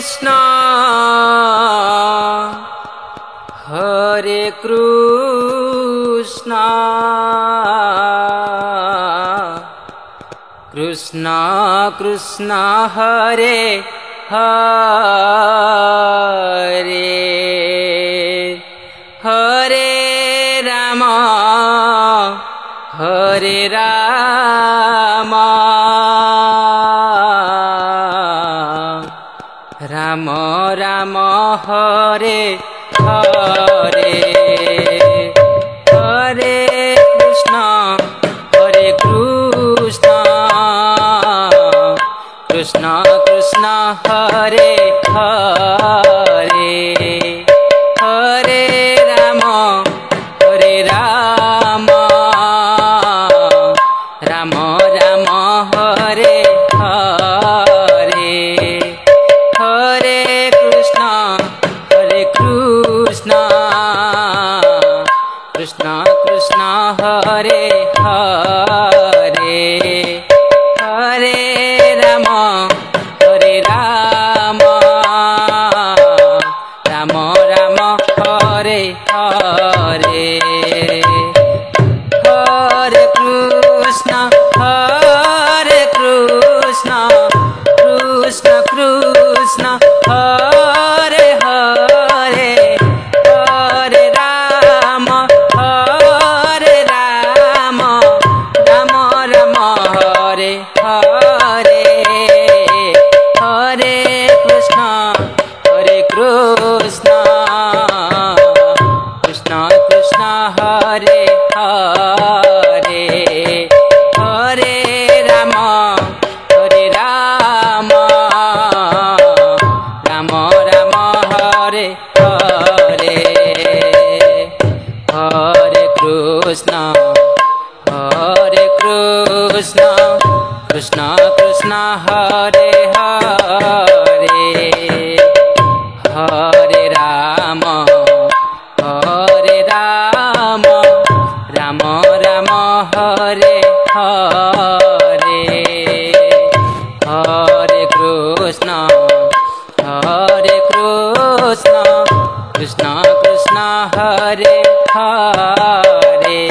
Krishna Hare Krishna Krishna Krishna Hare Hare Hare Ram Hare Ram Ram Ram Hare Hare Hare Krishna Krishna Krishna Hare Hare Hare Ram Ram Ram Hare Hare Hare Krishna Krishna Krishna Hare Hare Hare Ram Ram Ram Hare Hare Hare Krishna Krishna Krishna Hare Hare Hare Ram Ram Ram Hare Hare Hare Krishna Krishna Krishna Hare Hare Hare Ram Ram Ram Hare Hare Hare Krishna Krishna Krishna Hare Hare Hare Ram Ram Ram Hare Hare Hare Krishna Krishna Krishna Hare Hare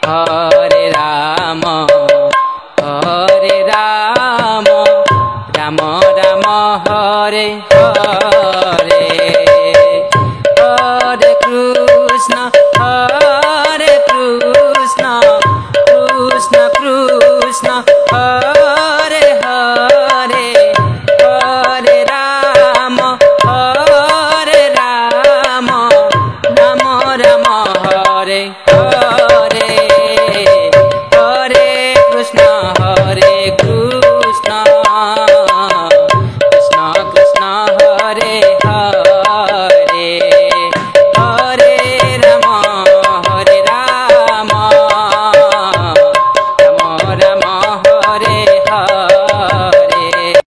Hare Ram Ram Ram Hare